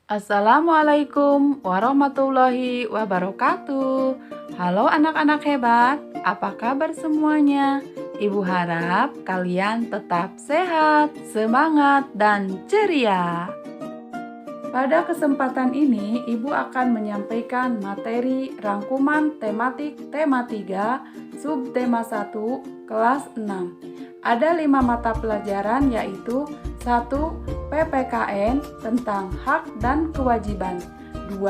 Assalamualaikum warahmatullahi wabarakatuh. Halo anak-anak hebat, apa kabar semuanya? Ibu harap kalian tetap sehat, semangat, dan ceria. Pada kesempatan ini, Ibu akan menyampaikan materi rangkuman tematik tema 3, subtema 1, kelas 6. Ada 5 mata pelajaran yaitu 1. PPKN tentang hak dan kewajiban. 2.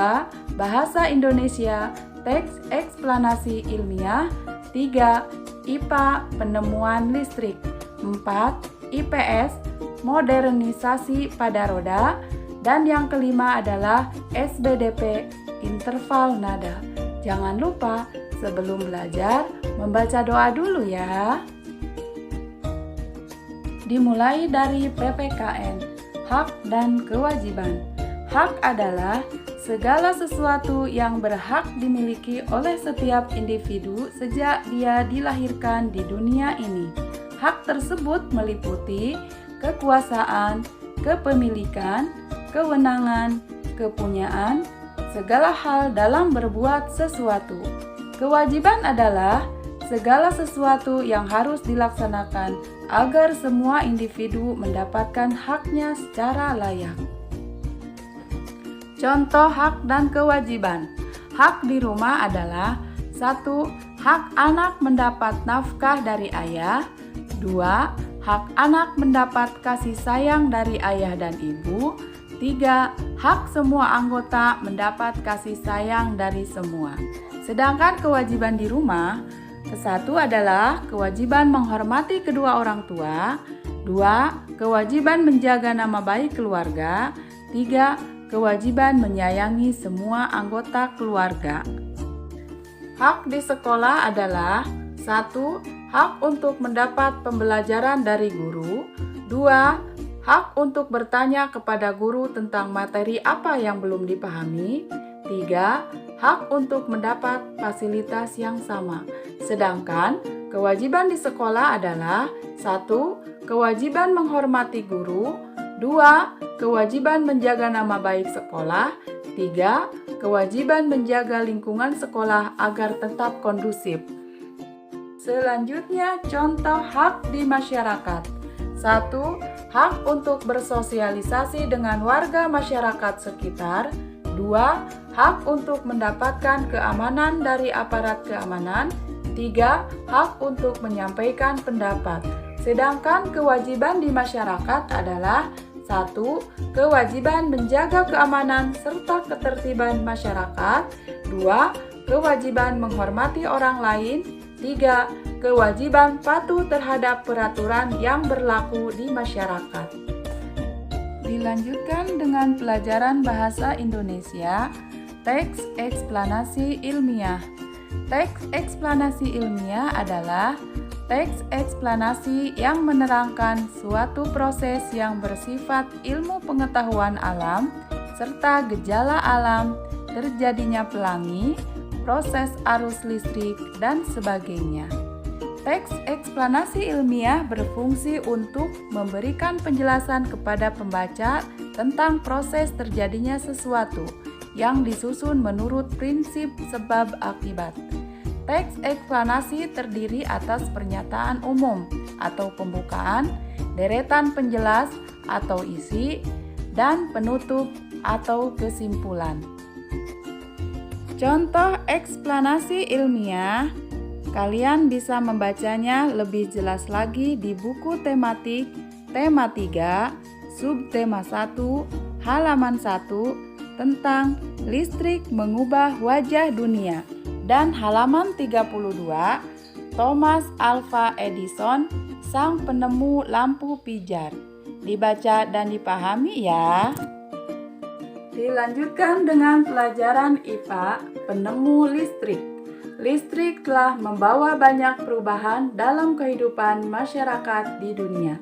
Bahasa Indonesia, teks eksplanasi ilmiah. 3. IPA, penemuan listrik. 4. IPS, modernisasi pada roda. Dan yang kelima adalah SBDP, interval nada. Jangan lupa sebelum belajar membaca doa dulu ya. Dimulai dari PPKN, hak dan kewajiban. Hak adalah segala sesuatu yang berhak dimiliki oleh setiap individu sejak dia dilahirkan di dunia ini. Hak tersebut meliputi kekuasaan, kepemilikan, kewenangan, kepunyaan, segala hal dalam berbuat sesuatu. Kewajiban adalah segala sesuatu yang harus dilaksanakan agar semua individu mendapatkan haknya secara layak. Contoh hak dan kewajiban. Hak di rumah adalah 1. Hak anak mendapat nafkah dari ayah. 2. Hak anak mendapat kasih sayang dari ayah dan ibu. 3. Hak semua anggota mendapat kasih sayang dari semua. Sedangkan kewajiban di rumah, satu adalah kewajiban menghormati kedua orang tua. 2. Kewajiban menjaga nama baik keluarga. 3. Kewajiban menyayangi semua anggota keluarga. Hak di sekolah adalah 1. Hak untuk mendapat pembelajaran dari guru. 2. Hak untuk bertanya kepada guru tentang materi apa yang belum dipahami. 3. Hak untuk mendapat fasilitas yang sama. Sedangkan kewajiban di sekolah adalah 1. Kewajiban menghormati guru. 2. Kewajiban menjaga nama baik sekolah. 3. Kewajiban menjaga lingkungan sekolah agar tetap kondusif. Selanjutnya, contoh hak di masyarakat. 1. Hak untuk bersosialisasi dengan warga masyarakat sekitar. 2. Hak untuk mendapatkan keamanan dari aparat keamanan. 3. Hak untuk menyampaikan pendapat. Sedangkan kewajiban di masyarakat adalah 1. Kewajiban menjaga keamanan serta ketertiban masyarakat. 2. Kewajiban menghormati orang lain. 3. Kewajiban patuh terhadap peraturan yang berlaku di masyarakat. Dilanjutkan dengan pelajaran bahasa Indonesia, teks eksplanasi ilmiah. Teks eksplanasi ilmiah adalah teks eksplanasi yang menerangkan suatu proses yang bersifat ilmu pengetahuan alam serta gejala alam, terjadinya pelangi, proses arus listrik, dan sebagainya. Teks eksplanasi ilmiah berfungsi untuk memberikan penjelasan kepada pembaca tentang proses terjadinya sesuatu yang disusun menurut prinsip sebab akibat. Teks eksplanasi terdiri atas pernyataan umum atau pembukaan, deretan penjelas atau isi, dan penutup atau kesimpulan. Contoh eksplanasi ilmiah, kalian bisa membacanya lebih jelas lagi di buku tematik tema 3, subtema 1, halaman 1 tentang listrik mengubah wajah dunia, dan halaman 32, Thomas Alva Edison, sang penemu lampu pijar. Dibaca dan dipahami ya. Dilanjutkan dengan pelajaran IPA, penemu listrik. Listrik telah membawa banyak perubahan dalam kehidupan masyarakat di dunia.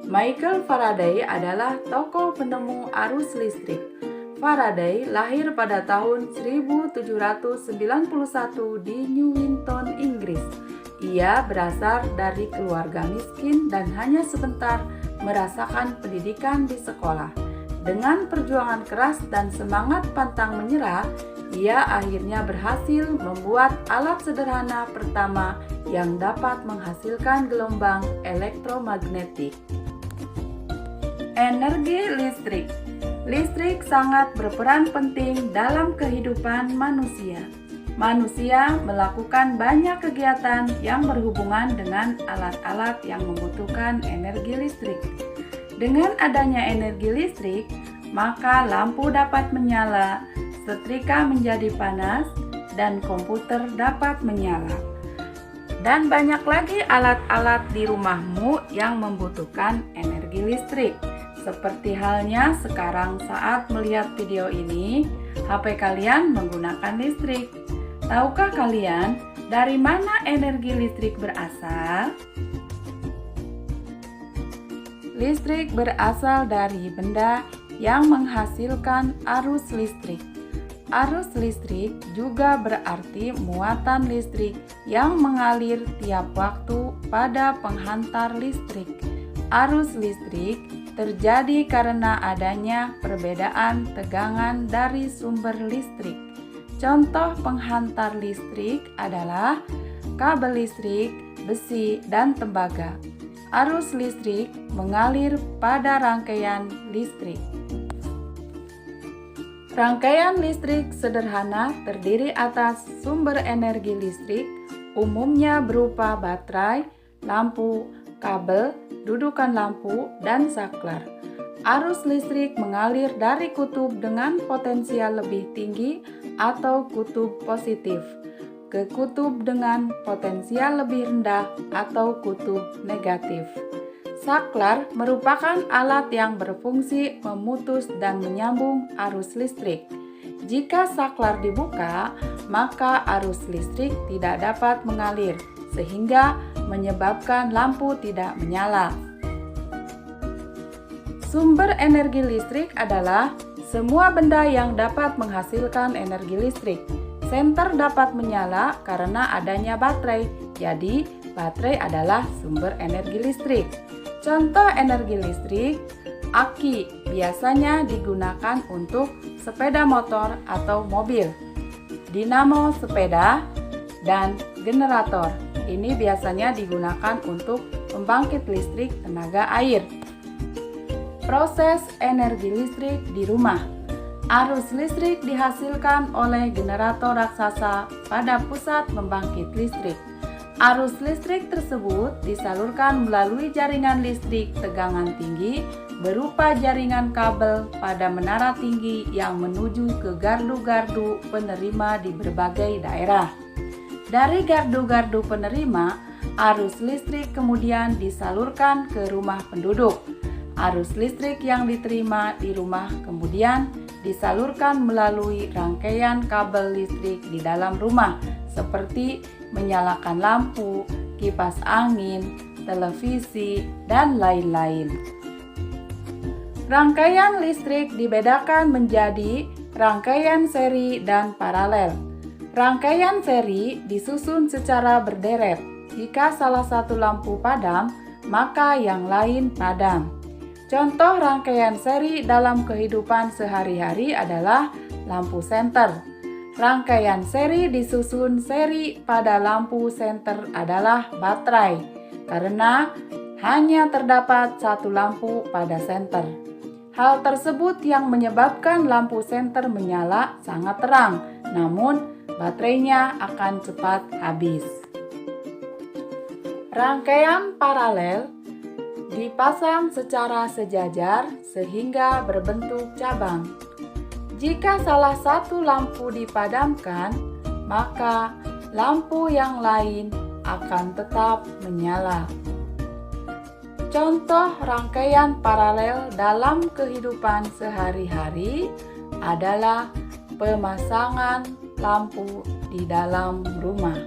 Michael Faraday adalah tokoh penemu arus listrik. Faraday lahir pada tahun 1791 di Newington, Inggris. Ia berasal dari keluarga miskin dan hanya sebentar merasakan pendidikan di sekolah. Dengan perjuangan keras dan semangat pantang menyerah, ia akhirnya berhasil membuat alat sederhana pertama yang dapat menghasilkan gelombang elektromagnetik. Energi listrik. Listrik sangat berperan penting dalam kehidupan manusia. Manusia melakukan banyak kegiatan yang berhubungan dengan alat-alat yang membutuhkan energi listrik. Dengan adanya energi listrik, maka lampu dapat menyala, setrika menjadi panas, dan komputer dapat menyala. Dan banyak lagi alat-alat di rumahmu yang membutuhkan energi listrik. Seperti halnya sekarang saat melihat video ini, HP kalian menggunakan listrik. Tahukah kalian dari mana energi listrik berasal? Listrik berasal dari benda yang menghasilkan arus listrik. Arus listrik juga berarti muatan listrik yang mengalir tiap waktu pada penghantar listrik. Arus listrik terjadi karena adanya perbedaan tegangan dari sumber listrik. Contoh penghantar listrik adalah kabel listrik, besi, dan tembaga. Arus listrik mengalir pada rangkaian listrik. Rangkaian listrik sederhana terdiri atas sumber energi listrik, umumnya berupa baterai, lampu, kabel, dudukan lampu, dan saklar. Arus listrik mengalir dari kutub dengan potensial lebih tinggi atau kutub positif ke kutub dengan potensial lebih rendah atau kutub negatif. Saklar merupakan alat yang berfungsi memutus dan menyambung arus listrik. Jika saklar dibuka, maka arus listrik tidak dapat mengalir, sehingga menyebabkan lampu tidak menyala. Sumber energi listrik adalah semua benda yang dapat menghasilkan energi listrik. Senter dapat menyala karena adanya baterai, jadi baterai adalah sumber energi listrik. Contoh energi listrik, aki biasanya digunakan untuk sepeda motor atau mobil, dinamo sepeda, dan generator. Ini biasanya digunakan untuk pembangkit listrik tenaga air. Proses energi listrik di rumah. Arus listrik dihasilkan oleh generator raksasa pada pusat pembangkit listrik. Arus listrik tersebut disalurkan melalui jaringan listrik tegangan tinggi berupa jaringan kabel pada menara tinggi yang menuju ke gardu-gardu penerima di berbagai daerah. Dari gardu-gardu penerima, arus listrik kemudian disalurkan ke rumah penduduk. Arus listrik yang diterima di rumah kemudian disalurkan melalui rangkaian kabel listrik di dalam rumah, seperti menyalakan lampu, kipas angin, televisi, dan lain-lain. Rangkaian listrik dibedakan menjadi rangkaian seri dan paralel. Rangkaian seri disusun secara berderet. Jika salah satu lampu padam, maka yang lain padam. Contoh rangkaian seri dalam kehidupan sehari-hari adalah lampu senter. Rangkaian seri disusun seri pada lampu senter adalah baterai, karena hanya terdapat satu lampu pada senter. Hal tersebut yang menyebabkan lampu senter menyala sangat terang, namun baterainya akan cepat habis. Rangkaian paralel dipasang secara sejajar sehingga berbentuk cabang. Jika salah satu lampu dipadamkan, maka lampu yang lain akan tetap menyala. Contoh rangkaian paralel dalam kehidupan sehari-hari adalah pemasangan lampu di dalam rumah.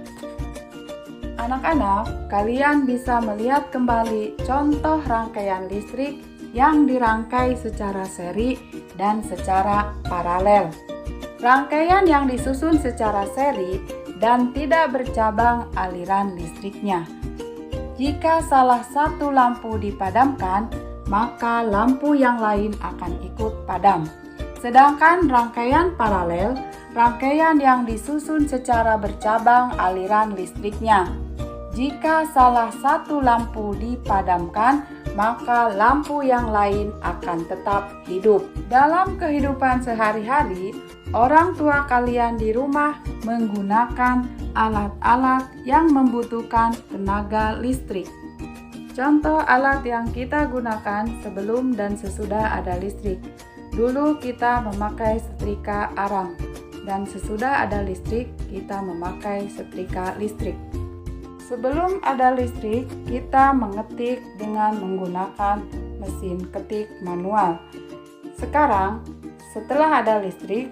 Anak-anak, kalian bisa melihat kembali contoh rangkaian listrik yang dirangkai secara seri dan secara paralel. Rangkaian yang disusun secara seri dan tidak bercabang aliran listriknya. Jika salah satu lampu dipadamkan, maka lampu yang lain akan ikut padam. Sedangkan rangkaian paralel, rangkaian yang disusun secara bercabang aliran listriknya. Jika salah satu lampu dipadamkan, maka lampu yang lain akan tetap hidup. Dalam kehidupan sehari-hari, orang tua kalian di rumah menggunakan alat-alat yang membutuhkan tenaga listrik. Contoh alat yang kita gunakan sebelum dan sesudah ada listrik. Dulu kita memakai setrika arang, dan sesudah ada listrik, kita memakai setrika listrik. Sebelum ada listrik, kita mengetik dengan menggunakan mesin ketik manual. Sekarang, setelah ada listrik,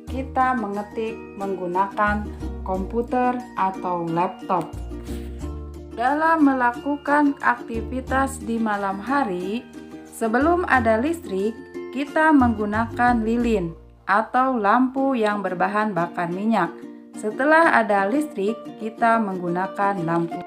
kita mengetik menggunakan komputer atau laptop. Dalam melakukan aktivitas di malam hari, sebelum ada listrik, kita menggunakan lilin atau lampu yang berbahan bakar minyak. Setelah ada listrik, kita menggunakan lampu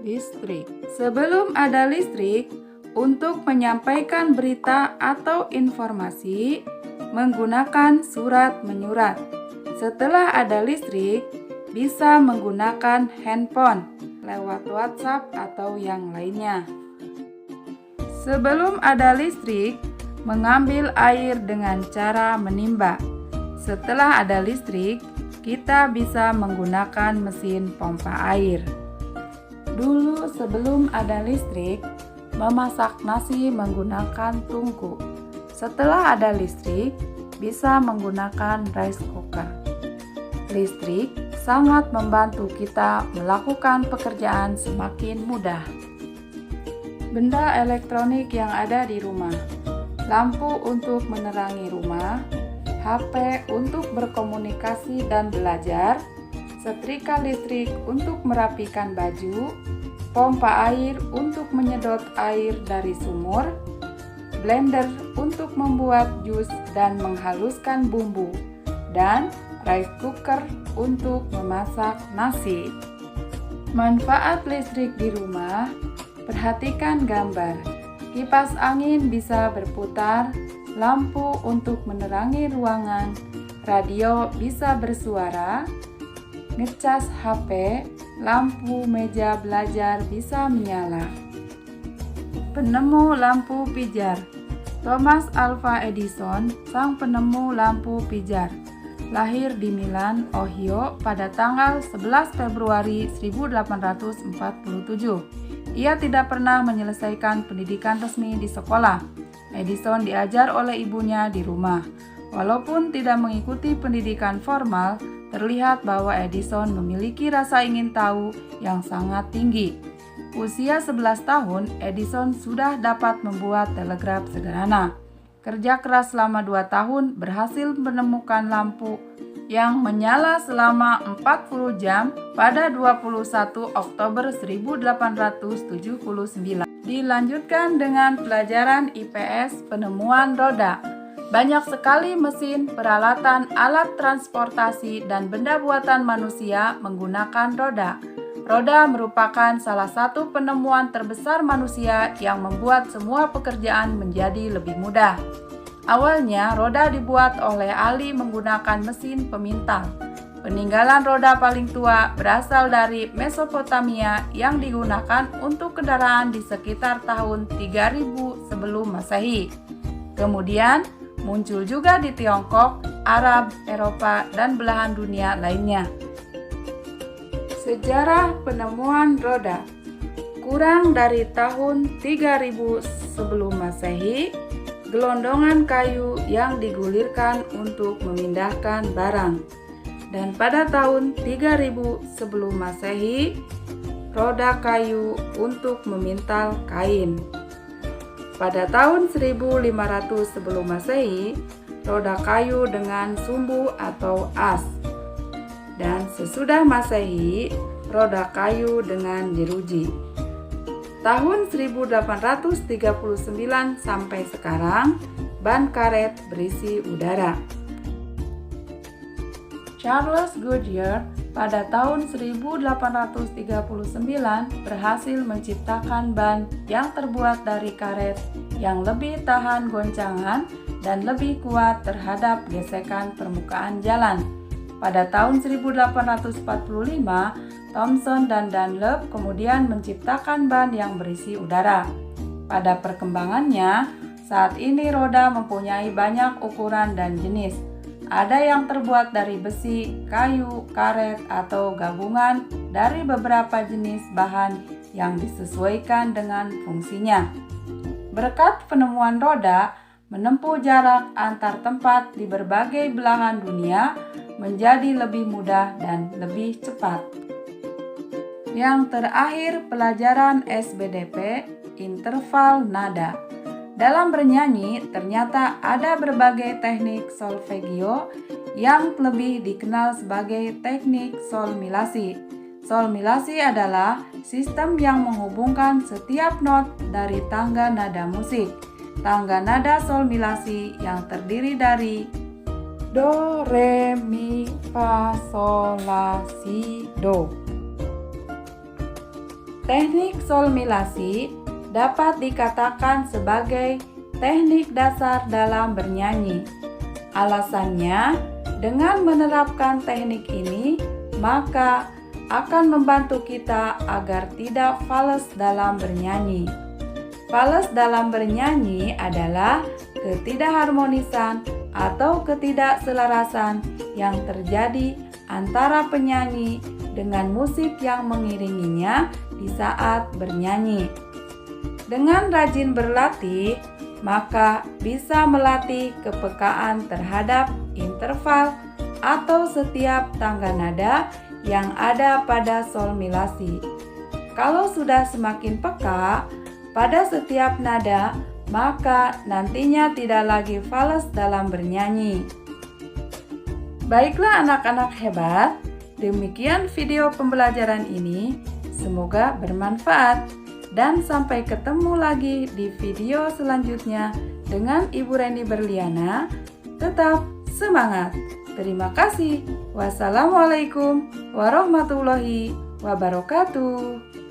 listrik. Sebelum ada listrik, untuk menyampaikan berita atau informasi, menggunakan surat menyurat. Setelah ada listrik, bisa menggunakan handphone lewat WhatsApp atau yang lainnya. Sebelum ada listrik, mengambil air dengan cara menimba. Setelah ada listrik, kita bisa menggunakan mesin pompa air. Dulu sebelum ada listrik, memasak nasi menggunakan tungku. Setelah ada listrik, bisa menggunakan rice cooker. Listrik sangat membantu kita melakukan pekerjaan semakin mudah. Benda elektronik yang ada di rumah: lampu untuk menerangi rumah, HP untuk berkomunikasi dan belajar, setrika listrik untuk merapikan baju, pompa air untuk menyedot air dari sumur, blender untuk membuat jus dan menghaluskan bumbu, dan rice cooker untuk memasak nasi. Manfaat listrik di rumah: perhatikan gambar. Kipas angin bisa berputar, lampu untuk menerangi ruangan, radio bisa bersuara, ngecas HP, lampu meja belajar bisa menyala. Penemu lampu pijar: Thomas Alva Edison, sang penemu lampu pijar. Lahir di Milan, Ohio pada tanggal 11 Februari 1847. Ia tidak pernah menyelesaikan pendidikan resmi di sekolah. Edison diajar oleh ibunya di rumah. Walaupun tidak mengikuti pendidikan formal, terlihat bahwa Edison memiliki rasa ingin tahu yang sangat tinggi. Usia 11 tahun, Edison sudah dapat membuat telegraf sederhana. Kerja keras selama 2 tahun berhasil menemukan lampu yang menyala selama 40 jam pada 21 Oktober 1879. Dilanjutkan dengan pelajaran IPS penemuan roda. Banyak sekali mesin, peralatan, alat transportasi, dan benda buatan manusia menggunakan roda. Roda merupakan salah satu penemuan terbesar manusia yang membuat semua pekerjaan menjadi lebih mudah. Awalnya, roda dibuat oleh ahli menggunakan mesin pemintal. Peninggalan roda paling tua berasal dari Mesopotamia yang digunakan untuk kendaraan di sekitar tahun 3000 sebelum Masehi. Kemudian, muncul juga di Tiongkok, Arab, Eropa, dan belahan dunia lainnya. Sejarah penemuan roda. Kurang dari tahun 3000 sebelum Masehi, gelondongan kayu yang digulirkan untuk memindahkan barang. Dan pada tahun 3000 sebelum Masehi, roda kayu untuk memintal kain. Pada tahun 1500 sebelum Masehi, roda kayu dengan sumbu atau as. Dan sesudah Masehi, roda kayu dengan jeruji. Tahun 1839 sampai sekarang, ban karet berisi udara. Charles Goodyear pada tahun 1839 berhasil menciptakan ban yang terbuat dari karet yang lebih tahan goncangan dan lebih kuat terhadap gesekan permukaan jalan. Pada tahun 1845, Thomson dan Dunlop kemudian menciptakan ban yang berisi udara. Pada perkembangannya, saat ini roda mempunyai banyak ukuran dan jenis. Ada yang terbuat dari besi, kayu, karet, atau gabungan dari beberapa jenis bahan yang disesuaikan dengan fungsinya. Berkat penemuan roda, menempuh jarak antar tempat di berbagai belahan dunia menjadi lebih mudah dan lebih cepat. Yang terakhir, pelajaran SBDP, interval nada. Dalam bernyanyi, ternyata ada berbagai teknik solfeggio yang lebih dikenal sebagai teknik solmilasi. Solmilasi adalah sistem yang menghubungkan setiap not dari tangga nada musik. Tangga nada solmilasi yang terdiri dari do, re, mi, fa, sol, la, si, do. Teknik solmilasi dapat dikatakan sebagai teknik dasar dalam bernyanyi. Alasannya, dengan menerapkan teknik ini, maka akan membantu kita agar tidak fales dalam bernyanyi. Fales dalam bernyanyi adalah ketidakharmonisan atau ketidakselarasan yang terjadi antara penyanyi dengan musik yang mengiringinya di saat bernyanyi. Dengan rajin berlatih, maka bisa melatih kepekaan terhadap interval atau setiap tangga nada yang ada pada solmilasi. Kalau sudah semakin peka pada setiap nada, maka nantinya tidak lagi fales dalam bernyanyi. Baiklah anak-anak hebat, demikian video pembelajaran ini. Semoga bermanfaat dan sampai ketemu lagi di video selanjutnya dengan Ibu Reni Berliana. Tetap semangat. Terima kasih. Wassalamualaikum warahmatullahi wabarakatuh.